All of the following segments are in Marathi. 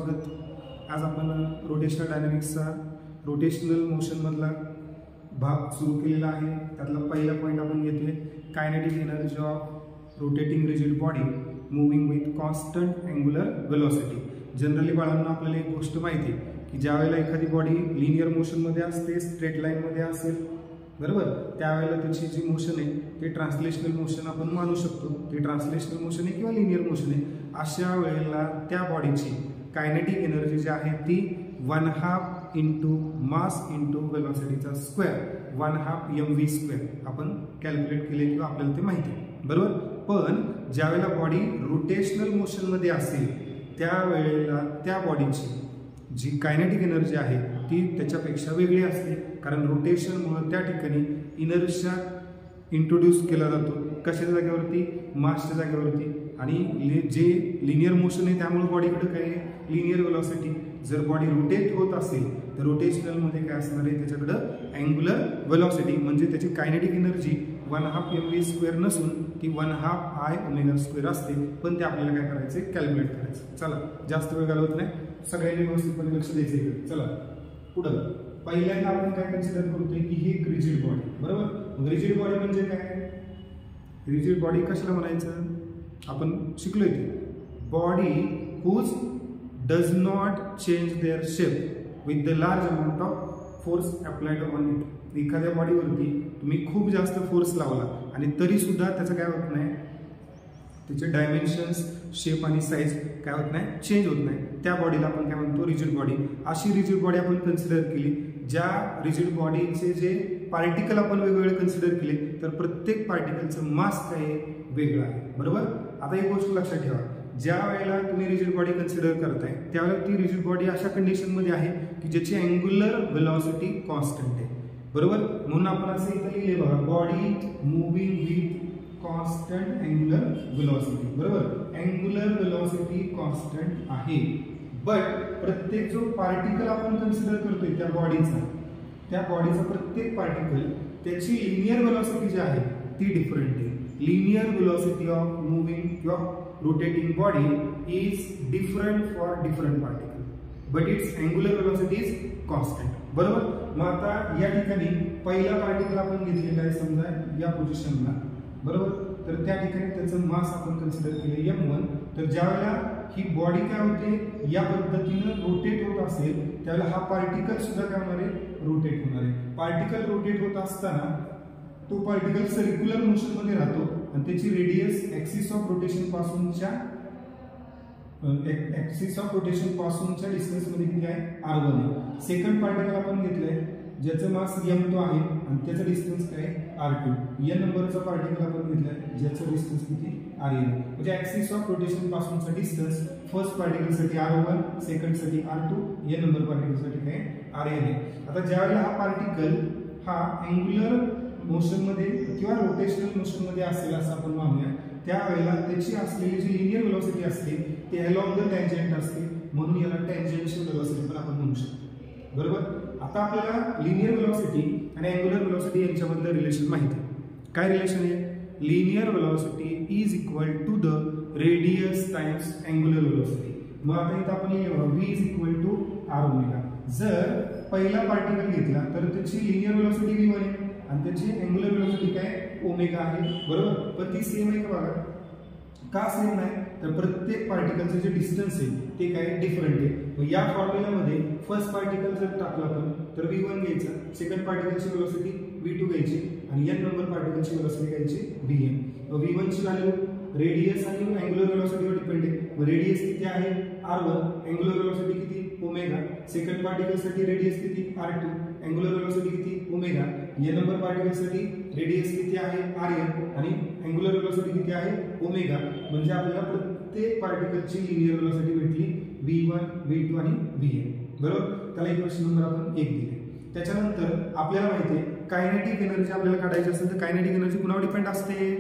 स्वागत. आज आपण रोटेशनल डायनॅमिक्सचा रोटेशनल मोशनमधला भाग सुरू केलेला आहे. त्यातला पहिला पॉईंट आपण घेतोय kinetic energy of rotating rigid body moving with constant angular velocity. Generally बाळांना आपल्याला एक गोष्ट माहिती आहे की ज्यावेळेला एखादी बॉडी लिनियर मोशनमध्ये असते, स्ट्रेट लाईनमध्ये असेल, बरोबर, त्यावेळेला त्याची जी मोशन आहे ते ट्रान्सलेशनल मोशन आपण मानू शकतो. ते ट्रान्सलेशनल मोशन आहे किंवा लिनियर मोशन आहे. अशा वेळेला त्या बॉडीची कायनेटिक एनर्जी जी आहे ती 1/2 इंटू मास इंटू वेलोसिटीचा स्क्वेअर 1/2 mv² आपण कॅल्क्युलेट केले किंवा आपल्याला ते माहिती आहे, बरोबर. पण ज्यावेळेला बॉडी रोटेशनल मोशनमध्ये असेल त्यावेळेला त्या बॉडीची जी कायनेटिक एनर्जी आहे ती त्याच्यापेक्षा वेगळी असते, कारण रोटेशनमुळे त्या ठिकाणी इनर्शिया इंट्रोड्यूस केला जातो. कशाच्या जागेवरती? मासच्या जागेवरती. आणि जे लिनियर मोशन आहे त्यामुळे बॉडीकडे काय आहे? Linear velocity. जर बॉडी रोटेट होत असेल तर रोटेशनलमध्ये काय असणार आहे? त्याच्याकडं अँग्युलर वेलोसिटी म्हणजे त्याची कायनेटिक एनर्जी 1/2 mv² नसून ती 1/2 I⍵² असते. पण ते आपल्याला काय करायचं? कॅल्क्युलेट करायचं. चला, जास्त वेळ घालवत नाही, सगळ्यांनी व्यवस्थितपणे लक्ष द्यायचं इकडे. चला पुढं पहिल्यांदा आपण काय कन्सिडर करतोय की ही एक रिजिड बॉडी, बरोबर. रिजिड बॉडी म्हणजे काय? रिजिड बॉडी कशाला म्हणायचं? आपण शिकलोय ते body whose does not change their shape with the large amount of force applied on it. एखाद्या बॉडीवरती तुम्ही खूप जास्त फोर्स लावला आणि तरी सुद्धा त्याचं काय होत नाही, त्याचे डायमेन्शन्स, शेप आणि साईज काय होत नाही, चेंज होत नाही. त्या बॉडीला आपण काय म्हणतो? Rigid body. अशी रिजिड बॉडी आपण कन्सिडर केली. ज्या रिजिड बॉडीचे जे पार्टिकल आपण वेगवेगळे कन्सिडर केले तर प्रत्येक पार्टिकलचं मास काय वेगळं आहे, बरोबर. आता एक गोष्ट लक्षात ठेवा, ज्या वेळेला तुम्ही रिजिड बॉडी कन्सिडर करताय त्यावेळेला ती रिजिड बॉडी अशा कंडिशनमध्ये आहे की ज्याची अँग्युलर वेलोसिटी कॉन्स्टंट आहे, बरोबर. म्हणून आपण असं इथं लिहिले बघा, body moving with constant angular velocity, बरोबर. अँग्युलर वेलोसिटी कॉन्स्टंट आहे, बट प्रत्येक जो पार्टिकल आपण कन्सिडर करतोय त्या बॉडीचा प्रत्येक पार्टिकल त्याची लिनियर वेलोसिटी जी आहे ती डिफरंट आहे. लिनियर वेलोसिटी ऑफ मूव्हिंग किंवा rotating body is different for different particle, but it's angular velocity is constant, बरोबर. मग आता या ठिकाणी पहिला पार्टिकल आपण घेतलेला आहे समजा या पोझिशनला, बरोबर. तर त्या ठिकाणी त्याचं मास आपण कन्सिडर केले m1. तर ज्यावेळेला ही बॉडी काय होते या पद्धतीनं रोटेट होत असेल त्यावेळेला हा पार्टिकल सुद्धा काय होणार आहे? रोटेट होणार आहे. पार्टिकल रोटेट होत असताना तो पार्टिकल सर्क्युलर मोशनमध्ये राहतो आणि त्याची रेडियस ऍक्सिस ऑफ रोटेशन पासूनच्या डिस्टन्स मध्ये किती आहे? r1 आहे. सेकंड पार्टिकल आपण घेतलंय ज्याचं मास m2 आहे आणि त्याचं डिस्टन्स काय? r2. या नंबरचा पार्टिकल आपण घेतलाय ज्याचं डिस्टन्स किती? r1. म्हणजे ऍक्सिस ऑफ रोटेशन पासूनचा डिस्टन्स फर्स्ट पार्टिकल साठी r1, सेकंड साठी r2, या नंबर पार्टिकल साठी काय? r1 आहे. आता ज्यावेळेला हा पार्टिकल हा अँग्युलर मोशन मध्ये किंवा रोटेशनल मोशन मध्ये असेल असं आपण मानूया, त्यावेळेला त्याची असलेली जी लिनियर वेलोसिटी असते ती अलोंग द टँजेंट असते, म्हणून याला टँजेन्शियल वेलोसिटी पण आपण म्हणू शकतो, बरोबर. आता आपल्याला लिनियर वेलोसिटी आणि अँग्युलर वेलोसिटी यांच्यामधलं रिलेशन माहिती आहे. काय रिलेशन आहे? Linear velocity is equal to the radius times angular velocity. मग आता इथं आपण v is equal to r⍵. जर पहिला पार्टिकल घेतला तर त्याची लिनियर वेलोसिटी v1 आहे आणि त्याची अँग्युलर वेलोसिटी काय? ओमेगा आहे, बरोबर. पण ती सेम आहे का बघा? का सेम नाही? तर प्रत्येक पार्टिकलचं जे डिस्टन्स आहे ते काय? डिफरंट आहे. मग या फॉर्म्युल्यामध्ये फर्स्ट पार्टिकल जर टाकला आपण तर v1 घ्यायचा, सेकंड पार्टिकलची वेलोसिटी v2 घ्यायची आणि n नंबर पार्टिकलची वेलोसिटी घ्यायची vn. मग v1 ची व्हॅल्यू रेडियस आणि अँग्युलर वेलोसिटीवर डिपेंड आहे. मग रेडियस किती आहे? r1, अँग्युलर वेलोसिटी किती? ओमेगा. सेकंड पार्टिकल साठी रेडियस किती? r2, अँग्युलर वेलोसिटी किती? ओमेगा. या नंबर पार्टिकल साठी रेडियस किती आहे? rn आणि अँग्युलर वेलोसिटी किती आहे? ओमेगा. म्हणजे आपल्याला प्रत्येक पार्टिकलची लिनियर वेलोसिटी भेटली v1, v2 आणि vn, बरोबर. त्याला इक्वेशन नंबर आपण 1 दिले. त्याच्यानंतर आपल्याला माहिती आहे कायनेटिक एनर्जी आपल्याला काढायची असेल तर कायनेटिक एनर्जी कुणावर डिपेंड असते?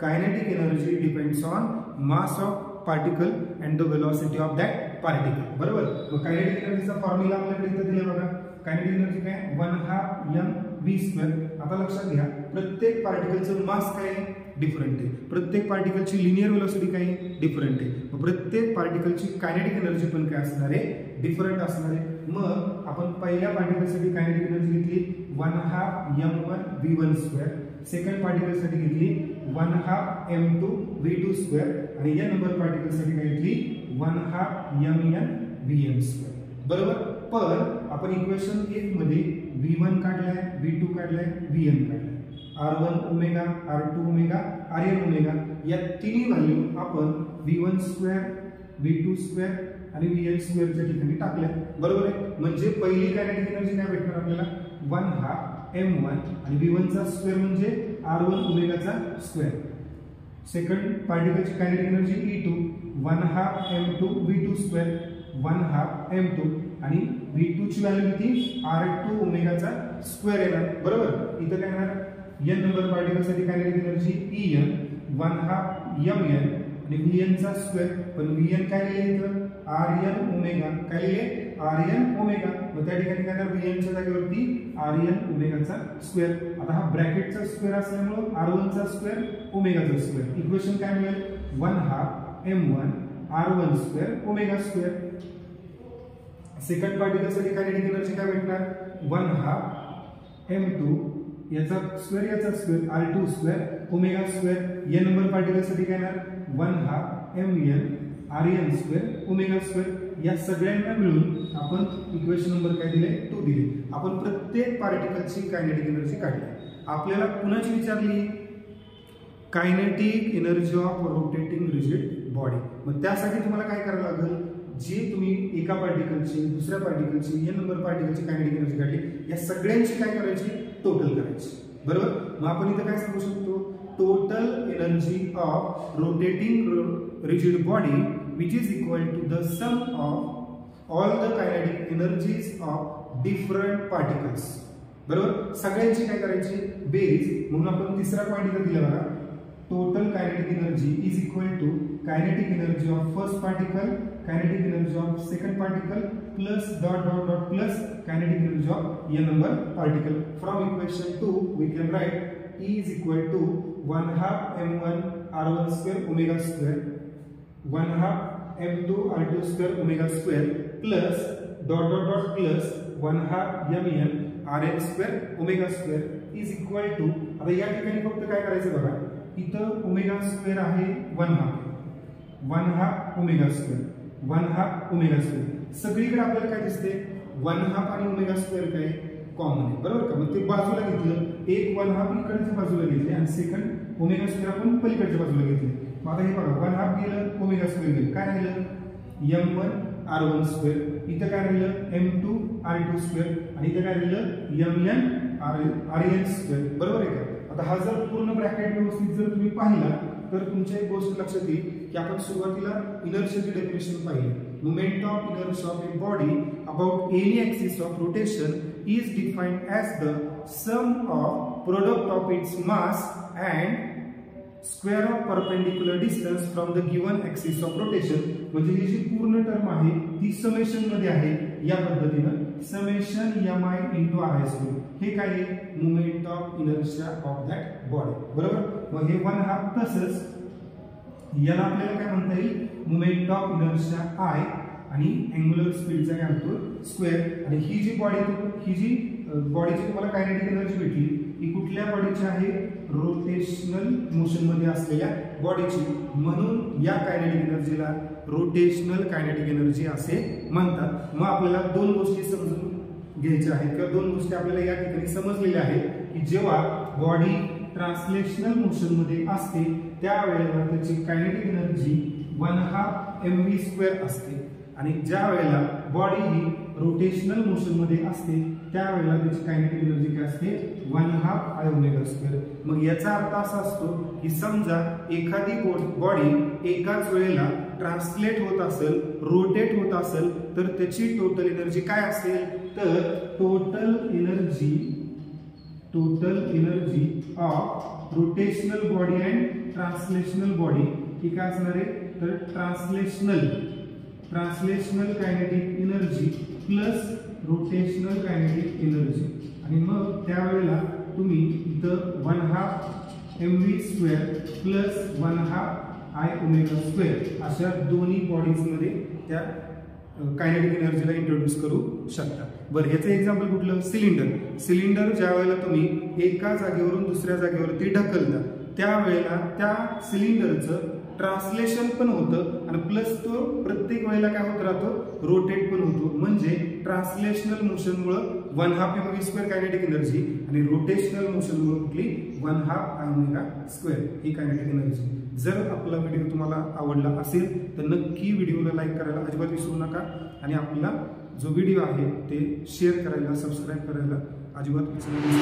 Kinetic energy depends on mass of particle and the velocity of that particle, बरोबर. मग कायनेटिक एनर्जीचा फॉर्म्युला आपल्याकडे इथं दिला बघा. कायनेटिक एनर्जी काय? 1/2 mv². आता लक्षात घ्या प्रत्येक पार्टिकलचं मास काय? डिफरंट आहे. प्रत्येक पार्टिकलची लिनियर वेलोसिटी काय डिफरंट आहे. मग प्रत्येक पार्टिकलची कायनेटिक एनर्जी पण काय असणार आहे डिफरंट असणार आहे. मग आपण पहिल्या पार्टिकलसाठी कायनेटिक एनर्जी घेतली 1/2 m1v1 सेकंड पार्टिकलसाठी घेतली 1/2 m2 v2 आणि या नंबर पार्टिकलसाठी काय घेतली 1/2 mn बरोबर. पण आपण इक्वेशन 1 मध्ये v1 काढलाय, v2 काढलाय, vn काढलाय. r1 omega, r2 omega, rn omega या तिन्ही व्हॅल्यू आपण v1 v2 आणि vn च्या ठिकाणी टाकल्या. बरोबर आहे. म्हणजे पहिली कायनेटिक एनर्जी काय भेटणार आपल्याला 1/2 m1 आणि v1 चा स्क्वेअर म्हणजे r1 ओमेगा चा स्क्वेअर. सेकंड पार्टिकलची kinetic energy e2 1/2 m2 v2 1/2 m2 आणि v2 ची व्हॅल्यू किती r2 ओमेगा चा स्क्वेअर येणार. बरोबर. इथं काय येणार n नंबर पार्टिकलसाठी कायनेटिक एनर्जी en 1/2 mn आणि vn चा स्क्वेअर. पण vn काय लिहिले इथं rn ओमेगा काय लिहिले rn ओमेगा. मग त्या ठिकाणी काय येणार vn च्या जागेवरती rn ओमेगा चा स्क्वेअर. आता हा ब्रॅकेटचा स्क्वेअर असल्यामुळे r1 चा स्क्वेअर ओमेगा चा स्क्वेअर. इक्वेशन काय मिळेल 1/2 m1 r1 square omega square. Second पार्टिकलसाठी कायनेटिक एनर्जी काय भेटणार 1/2 m2 याचा square r2 square omega square. या नंबर पार्टिकलसाठी काय येणार 1/2 mn rn square omega square. या सगळ्यांना मिळून आपण इक्वेशन नंबर काय दिले 2 दिले. आपण प्रत्येक पार्टिकलची कायनेटिक एनर्जी काढली. आपल्याला पुन्हाची विचारली kinetic energy of rotating rigid body. मग त्यासाठी तुम्हाला काय करावं लागेल जे तुम्ही एका पार्टिकलची दुसऱ्या पार्टिकलची n नंबर पार्टिकलची कायनेटिक एनर्जी काढली या सगळ्यांची काय करायची टोटल करायची. बरोबर. मग आपण इथं काय सांगू शकतो total energy of rotating rigid body which is equal to the sum of all the kinetic energies of different particles. बरोबर. सगळ्यांची काय करायची बेरीज. म्हणून आपण तिसरा पॉइंट इथं दिला बघा total kinetic energy is equal to kinetic energy of first particle, kinetic energy of second particle plus dot dot dot plus kinetic energy of n number particle. From equation 2 we can write E is equal to 1/2 m1 r1 square omega square 1/2 m2 r2 square omega square plus dot dot dot plus 1/2 mn rn square omega square is equal to. आता या ठिकाणी फक्त काय करायचं बघा इथं ओमेगा स्क्वेअर आहे 1/2 ओमेगा स्क्वेअर 1/2 ओमेगा स्क्वेअर. सगळीकडे आपल्याला काय दिसते 1/2 आणि ओमेगा स्क्वेअर काय कॉमन आहे. बरोबर का. मग ते बाजूला घेतलं एक 1/2 इकडच्या बाजूला घेतले आणि सेकंड ओमेगा स्क्वेअर आपण पलीकडच्या बाजूला घेतले. मग आता हे बघा 1/2 गेलं ओमेगा स्क्वेअर गेलं काय राहिलं m1 r1 स्क्वेअर. इथं काय राहिलं m2 r2 स्क्वेअर आणि इथं काय राहिलं mn rn स्क्वेअर. बरोबर आहे का. आता हा जर पूर्ण ब्रॅकेट व्यवस्थित जर तुम्ही पाहिला तर तुमच्या एक गोष्ट लक्षात येईल की आपण सुरुवातीला इनर्शियाची डेफिनेशन पाहिली. Moment of inertia of a body about any axis of rotation is defined as the sum of product of its mass and square of perpendicular distance from the given axis of rotation. म्हणजे ही जी पूर्ण टर्म आहे ती समेशन मध्ये आहे. या पद्धतीनं summation mi into ri square. हे काय आहे moment of inertia of that body. बरोबर. मग हे 1/2 तसंच याला आपल्याला काय म्हणता येईल मोमेंट ऑफ इनर्शिया i आणि अँग्युलर स्पीडचा काय म्हणतो स्क्वेअर. आणि ही जी बॉडीची तुम्हाला कायनेटिक एनर्जी भेटली ही कुठल्या बॉडीची आहे रोटेशनल मोशन मध्ये असलेल्या बॉडीची. म्हणून या कायनेटिक एनर्जीला रोटेशनल कायनेटिक एनर्जी असे म्हणतात. मग आपल्याला दोन गोष्टी समजून घ्यायच्या आहेत किंवा दोन गोष्टी आपल्याला या ठिकाणी समजलेल्या आहेत की जेव्हा बॉडी ट्रान्सलेशनल मोशन मध्ये असते त्यावेळेला त्याची कायनेटिक एनर्जी 1/2 mv² असते आणि ज्या वेळेला बॉडी ही रोटेशनल मोशन मध्ये असते त्यावेळेला त्याची कायनेटिक एनर्जी काय असते 1/2 I ओमेगा². मग याचा अर्थ असा असतो की समजा एखादी बॉडी एकाच वेळेला ट्रान्सलेट होत असेल रोटेट होत असेल तर त्याची टोटल एनर्जी काय असेल तर total energy of rotational body and translational body ही काय असणार आहे तर translational kinetic energy plus rotational kinetic energy. आणि मग त्यावेळेला तुम्ही इथं 1/2 mv² प्लस 1/2 I ω², अशा दोन्ही बॉडीजमध्ये त्या कायनेटिक एनर्जीला इंट्रोड्यूस करू शकता. बरं, ह्याचं एक्झाम्पल कुठलं? सिलेंडर ज्या वेळेला तुम्ही एका जागेवरून दुसऱ्या जागेवरती ढकलता त्यावेळेला त्या सिलेंडरचं ट्रान्सलेशन पण होतं आणि प्लस तो प्रत्येक वेळेला काय होत राहतो? रोटेट पण होतो. म्हणजे ट्रान्सलेशनल मोशनमुळे 1/2 mv² कायनेटिक एनर्जी आणि रोटेशनल मोशनमुळे कुठली 1/2 I ω² ही कायनेटिक एनर्जी. जर आपला व्हिडिओ तुम्हाला आवडला असेल तर नक्की व्हिडिओला लाईक करायला अजिबात विसरू नका आणि आपला जो व्हिडिओ आहे ते शेअर करायला, सबस्क्राईब करायला अजिबात विसरू नका.